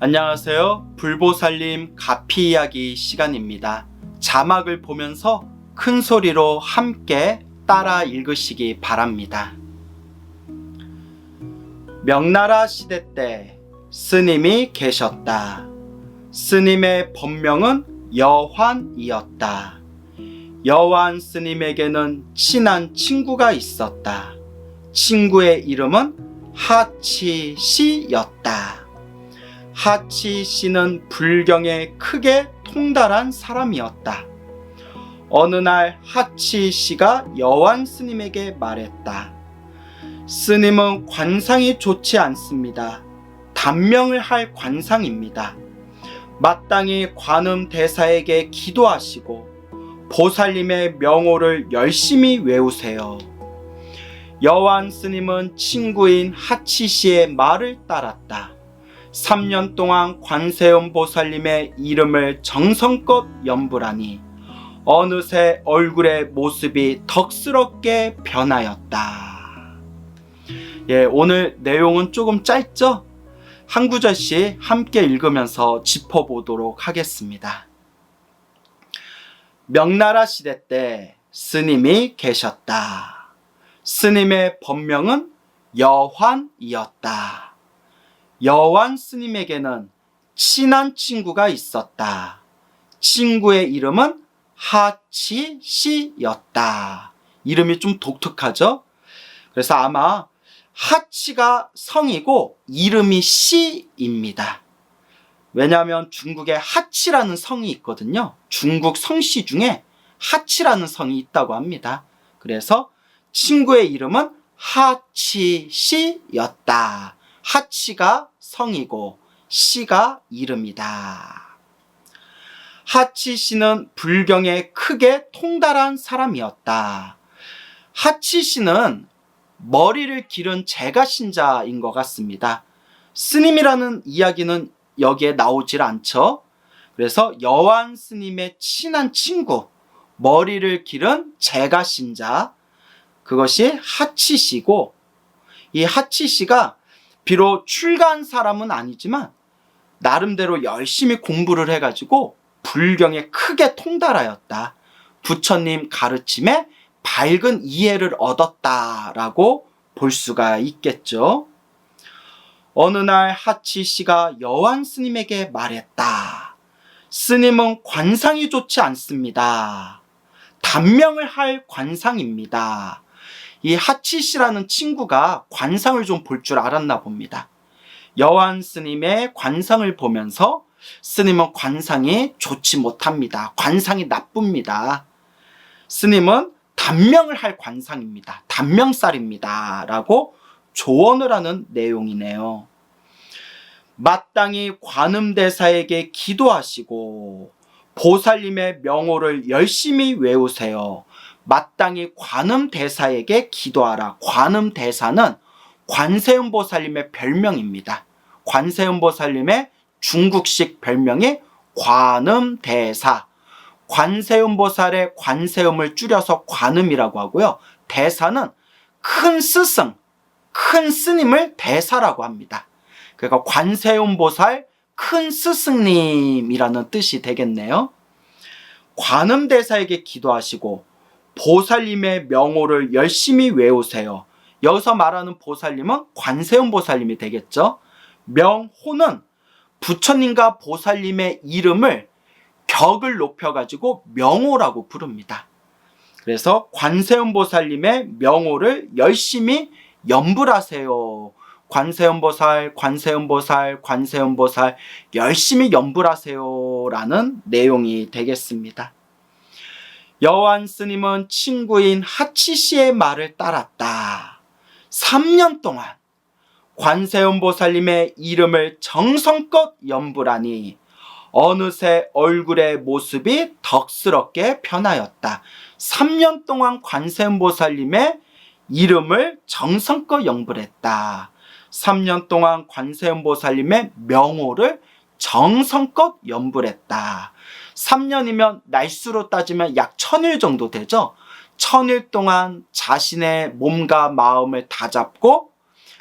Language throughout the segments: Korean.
안녕하세요. 불보살님 가피 이야기 시간입니다. 자막을 보면서 큰 소리로 함께 따라 읽으시기 바랍니다. 명나라 시대 때 스님이 계셨다. 스님의 법명은 여환이었다. 여환 스님에게는 친한 친구가 있었다. 친구의 이름은 하치시였다. 하치시는 불경에 크게 통달한 사람이었다. 어느 날 하치시가 여환 스님에게 말했다. 스님은 관상이 좋지 않습니다. 단명을 할 관상입니다. 마땅히 관음 대사에게 기도하시고 보살님의 명호를 열심히 외우세요. 여환 스님은 친구인 하치시의 말을 따랐다. 3년 동안 관세음 보살님의 이름을 정성껏 연불하니 어느새 얼굴의 모습이 덕스럽게 변하였다. 오늘 내용은 조금 짧죠? 한 구절씩 함께 읽으면서 짚어보도록 하겠습니다. 명나라 시대 때 스님이 계셨다. 스님의 법명은 여환이었다. 여환 스님에게는 친한 친구가 있었다. 친구의 이름은 하치시였다. 이름이 좀 독특하죠? 그래서 아마 하치가 성이고 이름이 시입니다. 왜냐하면 중국에 하치라는 성이 있거든요. 중국 성씨 중에 하치라는 성이 있다고 합니다. 그래서 친구의 이름은 하치시였다. 하치가 성이고 시가 이름이다. 하치시는 불경에 크게 통달한 사람이었다. 하치시는 머리를 기른 제가신자인 것 같습니다. 스님이라는 이야기는 여기에 나오질 않죠. 그래서 여환 스님의 친한 친구, 머리를 기른 제가신자, 그것이 하치시고, 이 하치시가 비록 출가한 사람은 아니지만 나름대로 열심히 공부를 해가지고 불경에 크게 통달하였다. 부처님 가르침에 밝은 이해를 얻었다라고 볼 수가 있겠죠. 어느 날 하치시가 여환 스님에게 말했다. 스님은 관상이 좋지 않습니다. 단명을 할 관상입니다. 이 하치시라는 친구가 관상을 좀 볼 줄 알았나 봅니다. 여환 스님의 관상을 보면서 스님은 관상이 좋지 못합니다. 관상이 나쁩니다. 스님은 단명을 할 관상입니다. 단명살입니다. 라고 조언을 하는 내용이네요. 마땅히 관음대사에게 기도하시고 보살님의 명호를 열심히 외우세요. 마땅히 관음대사에게 기도하라. 관음대사는 관세음보살님의 별명입니다. 관세음보살님의 중국식 별명이 관음대사. 관세음보살의 관세음을 줄여서 관음이라고 하고요. 대사는 큰 스승, 큰 스님을 대사라고 합니다. 그러니까 관세음보살 큰 스승님이라는 뜻이 되겠네요. 관음대사에게 기도하시고 보살님의 명호를 열심히 외우세요. 여기서 말하는 보살님은 관세음보살님이 되겠죠. 명호는 부처님과 보살님의 이름을 격을 높여가지고 명호라고 부릅니다. 그래서 관세음보살님의 명호를 열심히 연불하세요. 관세음보살, 관세음보살, 관세음보살 열심히 연불하세요 라는 내용이 되겠습니다. 여환 스님은 친구인 하치시의 말을 따랐다. 3년 동안 관세음보살님의 이름을 정성껏 연불하니 어느새 얼굴의 모습이 덕스럽게 변하였다. 3년 동안 관세음보살님의 이름을 정성껏 연불했다. 3년 동안 관세음보살님의 명호를 정성껏 연불했다. 3년이면 날수로 따지면 약 1000일 정도 되죠. 1000일 동안 자신의 몸과 마음을 다잡고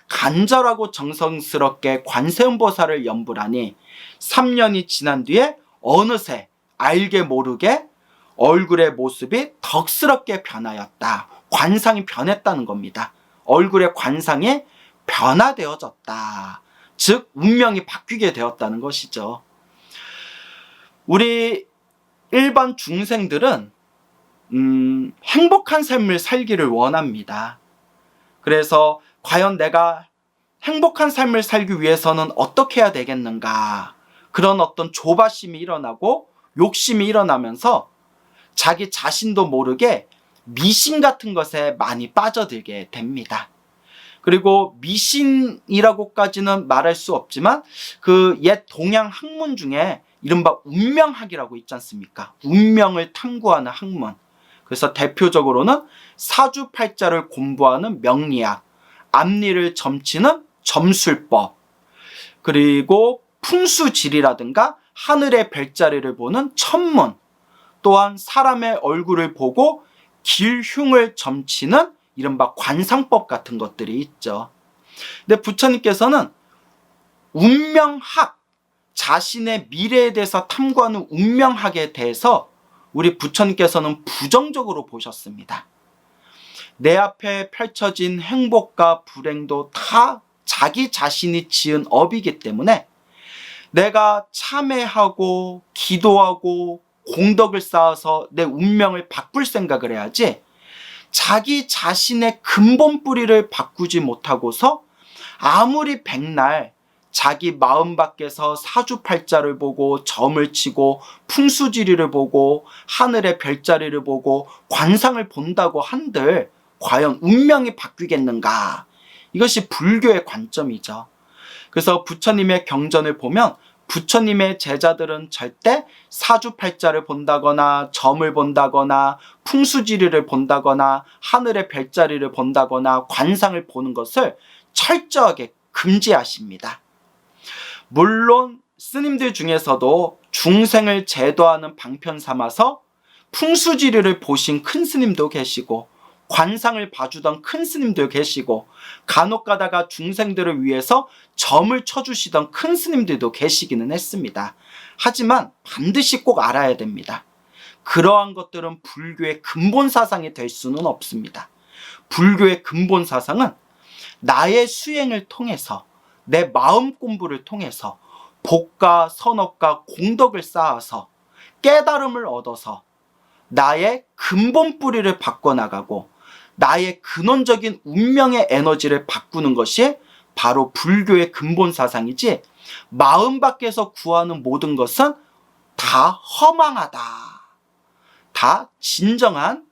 간절하고 정성스럽게 관세음보살을 연불하니 3년이 지난 뒤에 어느새 알게 모르게 얼굴의 모습이 덕스럽게 변하였다. 관상이 변했다는 겁니다. 얼굴의 관상이 변화되어졌다. 즉 운명이 바뀌게 되었다는 것이죠. 우리 일반 중생들은 행복한 삶을 살기를 원합니다. 그래서 과연 내가 행복한 삶을 살기 위해서는 어떻게 해야 되겠는가, 그런 어떤 조바심이 일어나고 욕심이 일어나면서 자기 자신도 모르게 미신 같은 것에 많이 빠져들게 됩니다. 그리고 미신이라고까지는 말할 수 없지만 그 옛 동양 학문 중에 이른바 운명학이라고 있지 않습니까? 운명을 탐구하는 학문. 그래서 대표적으로는 사주팔자를 공부하는 명리학, 앞니를 점치는 점술법, 그리고 풍수지리라든가 하늘의 별자리를 보는 천문, 또한 사람의 얼굴을 보고 길흉을 점치는 이른바 관상법 같은 것들이 있죠. 근데 부처님께서는 운명학, 자신의 미래에 대해서 탐구하는 운명학에 대해서 우리 부처님께서는 부정적으로 보셨습니다. 내 앞에 펼쳐진 행복과 불행도 다 자기 자신이 지은 업이기 때문에 내가 참회하고 기도하고 공덕을 쌓아서 내 운명을 바꿀 생각을 해야지, 자기 자신의 근본 뿌리를 바꾸지 못하고서 아무리 백날 자기 마음 밖에서 사주팔자를 보고 점을 치고 풍수지리를 보고 하늘의 별자리를 보고 관상을 본다고 한들 과연 운명이 바뀌겠는가? 이것이 불교의 관점이죠. 그래서 부처님의 경전을 보면 부처님의 제자들은 절대 사주팔자를 본다거나 점을 본다거나 풍수지리를 본다거나 하늘의 별자리를 본다거나 관상을 보는 것을 철저하게 금지하십니다. 물론 스님들 중에서도 중생을 제도하는 방편 삼아서 풍수지리를 보신 큰 스님도 계시고 관상을 봐주던 큰 스님도 계시고 간혹 가다가 중생들을 위해서 점을 쳐주시던 큰 스님들도 계시기는 했습니다. 하지만 반드시 꼭 알아야 됩니다. 그러한 것들은 불교의 근본 사상이 될 수는 없습니다. 불교의 근본 사상은 나의 수행을 통해서, 내 마음 공부를 통해서 복과 선업과 공덕을 쌓아서 깨달음을 얻어서 나의 근본 뿌리를 바꿔나가고 나의 근원적인 운명의 에너지를 바꾸는 것이 바로 불교의 근본 사상이지, 마음 밖에서 구하는 모든 것은 다 허망하다, 다 진정한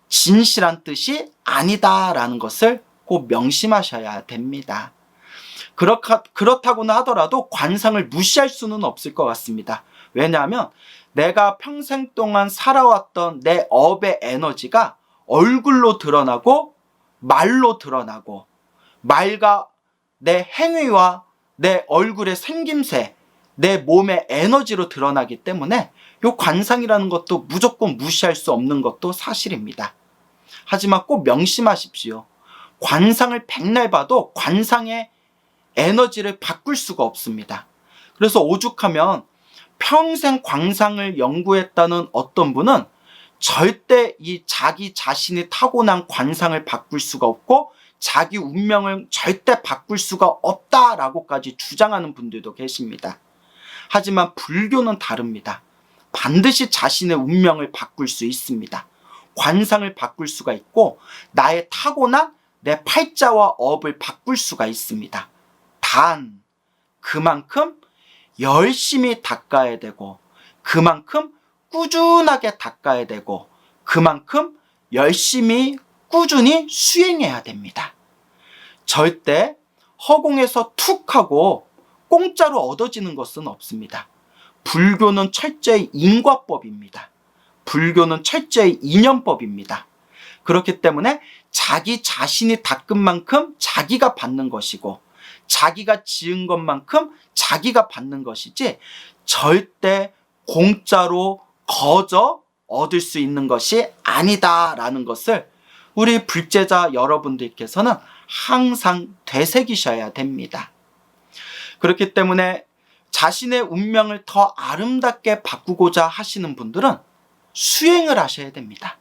진실한 뜻이 아니다라는 것을 꼭 명심하셔야 됩니다. 그렇다고는 하더라도 관상을 무시할 수는 없을 것 같습니다. 왜냐하면 내가 평생 동안 살아왔던 내 업의 에너지가 얼굴로 드러나고 말로 드러나고, 말과 내 행위와 내 얼굴의 생김새, 내 몸의 에너지로 드러나기 때문에 이 관상이라는 것도 무조건 무시할 수 없는 것도 사실입니다. 하지만 꼭 명심하십시오. 관상을 백날 봐도 관상의 에너지를 바꿀 수가 없습니다. 그래서 오죽하면 평생 관상을 연구했다는 어떤 분은 절대 이 자기 자신이 타고난 관상을 바꿀 수가 없고 자기 운명을 절대 바꿀 수가 없다라고까지 주장하는 분들도 계십니다. 하지만 불교는 다릅니다. 반드시 자신의 운명을 바꿀 수 있습니다. 관상을 바꿀 수가 있고 나의 타고난 내 팔자와 업을 바꿀 수가 있습니다. 단 그만큼 열심히 닦아야 되고, 그만큼 꾸준하게 닦아야 되고, 그만큼 열심히 꾸준히 수행해야 됩니다. 절대 허공에서 툭 하고 공짜로 얻어지는 것은 없습니다. 불교는 철저히 인과법입니다. 불교는 철저히 인연법입니다. 그렇기 때문에 자기 자신이 닦은 만큼 자기가 받는 것이고, 자기가 지은 것만큼 자기가 받는 것이지 절대 공짜로 거저 얻을 수 있는 것이 아니다라는 것을 우리 불제자 여러분들께서는 항상 되새기셔야 됩니다. 그렇기 때문에 자신의 운명을 더 아름답게 바꾸고자 하시는 분들은 수행을 하셔야 됩니다.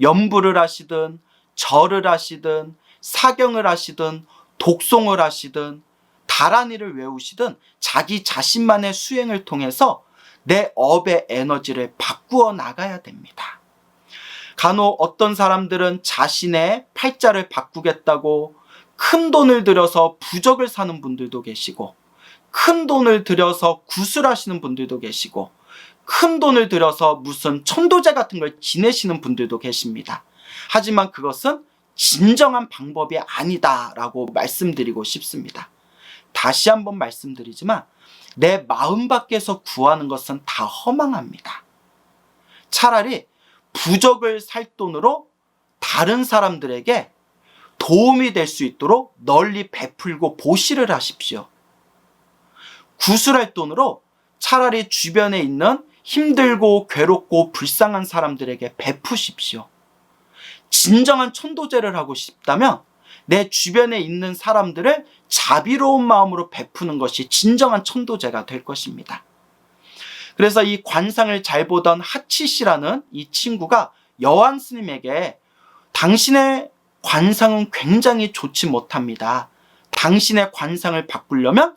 염불을 하시든 절을 하시든 사경을 하시든 독송을 하시든 다란이를 외우시든 자기 자신만의 수행을 통해서 내 업의 에너지를 바꾸어 나가야 됩니다. 간혹 어떤 사람들은 자신의 팔자를 바꾸겠다고 큰 돈을 들여서 부적을 사는 분들도 계시고, 큰 돈을 들여서 구슬하시는 분들도 계시고, 큰 돈을 들여서 무슨 천도제 같은 걸 지내시는 분들도 계십니다. 하지만 그것은 진정한 방법이 아니다라고 말씀드리고 싶습니다. 다시 한번 말씀드리지만 내 마음 밖에서 구하는 것은 다 허망합니다. 차라리 부적을 살 돈으로 다른 사람들에게 도움이 될 수 있도록 널리 베풀고 보시를 하십시오. 구슬할 돈으로 차라리 주변에 있는 힘들고 괴롭고 불쌍한 사람들에게 베푸십시오. 진정한 천도제를 하고 싶다면 내 주변에 있는 사람들을 자비로운 마음으로 베푸는 것이 진정한 천도제가 될 것입니다. 그래서 이 관상을 잘 보던 하치 씨라는 이 친구가 여한 스님에게 당신의 관상은 굉장히 좋지 못합니다. 당신의 관상을 바꾸려면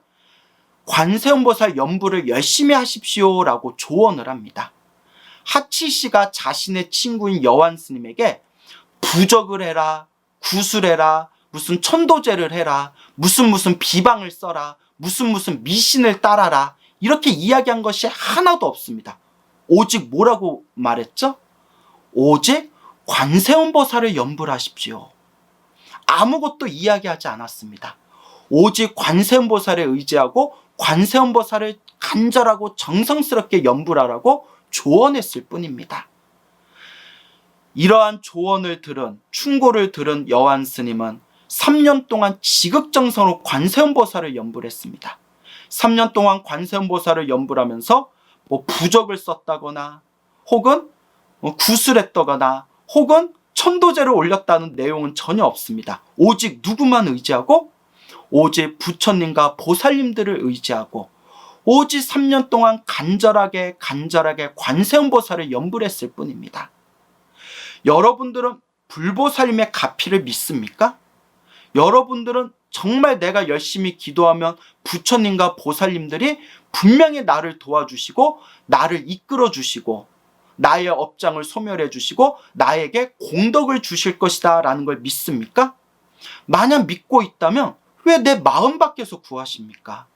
관세음보살 연부를 열심히 하십시오 라고 조언을 합니다. 하치 씨가 자신의 친구인 여한 스님에게 부적을 해라, 구슬해라, 무슨 천도제를 해라, 무슨 비방을 써라, 무슨 미신을 따라라, 이렇게 이야기한 것이 하나도 없습니다. 오직 뭐라고 말했죠? 오직 관세음보살을 연부를 하십시오. 아무것도 이야기하지 않았습니다. 오직 관세음보살에 의지하고 관세음보살을 간절하고 정성스럽게 연부하라고 조언했을 뿐입니다. 이러한 조언을 들은, 충고를 들은 여한 스님은 3년 동안 지극정성으로 관세음보살을 연부를 했습니다. 3년 동안 관세음보살을 연부를 하면서 부적을 썼다거나 혹은 구슬했다거나 혹은 천도제를 올렸다는 내용은 전혀 없습니다. 오직 누구만 의지하고 오직 부처님과 보살님들을 의지하고 오직 3년 동안 간절하게 관세음보살을 연부를 했을 뿐입니다. 여러분들은 불보살님의 가피를 믿습니까? 여러분들은 정말 내가 열심히 기도하면 부처님과 보살님들이 분명히 나를 도와주시고 나를 이끌어 주시고 나의 업장을 소멸해 주시고 나에게 공덕을 주실 것이다 라는 걸 믿습니까? 만약 믿고 있다면 왜 내 마음 밖에서 구하십니까?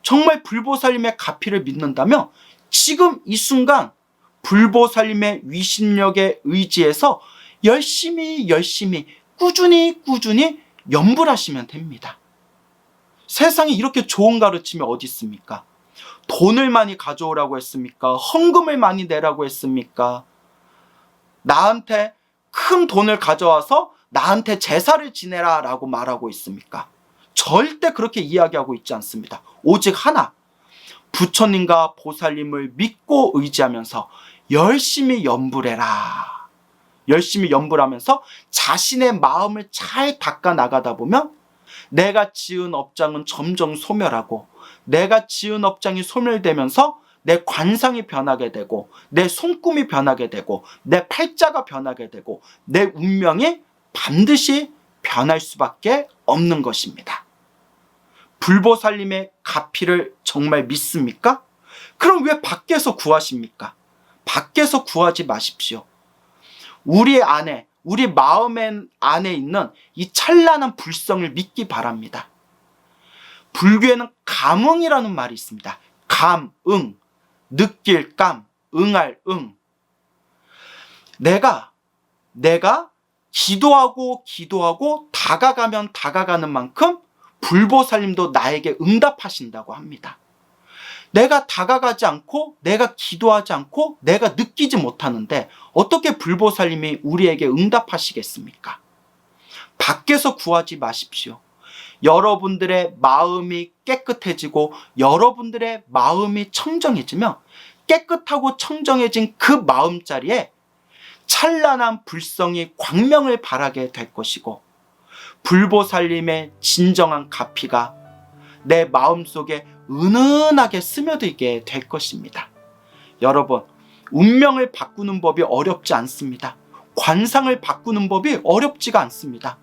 정말 불보살님의 가피를 믿는다면 지금 이 순간 불보살님의 위신력에 의지해서 열심히 꾸준히 연부를 하시면 됩니다. 세상에 이렇게 좋은 가르침이 어디 있습니까? 돈을 많이 가져오라고 했습니까? 헌금을 많이 내라고 했습니까? 나한테 큰 돈을 가져와서 나한테 제사를 지내라 라고 말하고 있습니까? 절대 그렇게 이야기하고 있지 않습니다. 오직 하나, 부처님과 보살님을 믿고 의지하면서 열심히 연부를 해라. 열심히 연부를 하면서 자신의 마음을 잘 닦아 나가다 보면 내가 지은 업장은 점점 소멸하고 내가 지은 업장이 소멸되면서 내 관상이 변하게 되고 내 손금이 변하게 되고 내 팔자가 변하게 되고 내 운명이 반드시 변할 수밖에 없는 것입니다. 불보살님의 가피를 정말 믿습니까? 그럼 왜 밖에서 구하십니까? 밖에서 구하지 마십시오. 우리 안에, 우리 마음 안에 있는 이 찬란한 불성을 믿기 바랍니다. 불교에는 감응이라는 말이 있습니다. 감, 응, 느낄 감, 응할 응. 내가 기도하고 다가가면 다가가는 만큼 불보살님도 나에게 응답하신다고 합니다. 내가 다가가지 않고 내가 기도하지 않고 내가 느끼지 못하는데 어떻게 불보살님이 우리에게 응답하시겠습니까? 밖에서 구하지 마십시오. 여러분들의 마음이 깨끗해지고 여러분들의 마음이 청정해지면 깨끗하고 청정해진 그 마음자리에 찬란한 불성이 광명을 발하게 될 것이고 불보살님의 진정한 가피가 내 마음속에 은은하게 스며들게 될 것입니다. 여러분, 운명을 바꾸는 법이 어렵지 않습니다. 관상을 바꾸는 법이 어렵지가 않습니다.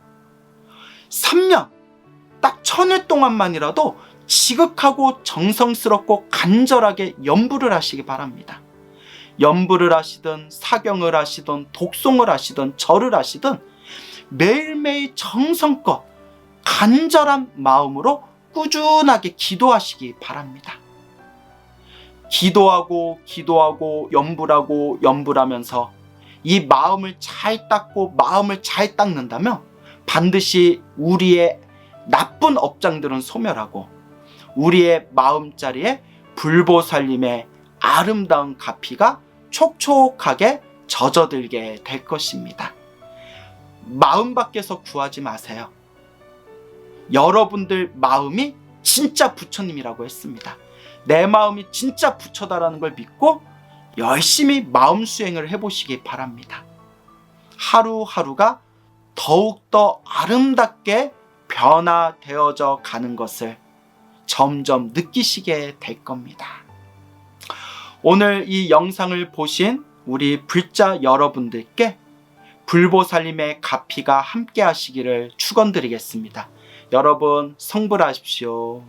3년, 딱 1000일 동안만이라도 지극하고 정성스럽고 간절하게 염불을 하시기 바랍니다. 염불을 하시든 사경을 하시든 독송을 하시든 절을 하시든 매일매일 정성껏 간절한 마음으로 꾸준하게 기도하시기 바랍니다. 기도하고 염불하고 염불하면서 이 마음을 잘 닦고 마음을 잘 닦는다면 반드시 우리의 나쁜 업장들은 소멸하고 우리의 마음자리에 불보살님의 아름다운 가피가 촉촉하게 젖어들게 될 것입니다. 마음 밖에서 구하지 마세요. 여러분들 마음이 진짜 부처님이라고 했습니다. 내 마음이 진짜 부처다라는 걸 믿고 열심히 마음 수행을 해보시기 바랍니다. 하루하루가 더욱더 아름답게 변화되어져 가는 것을 점점 느끼시게 될 겁니다. 오늘 이 영상을 보신 우리 불자 여러분들께 불보살님의 가피가 함께 하시기를 축원드리겠습니다. 여러분 성불하십시오.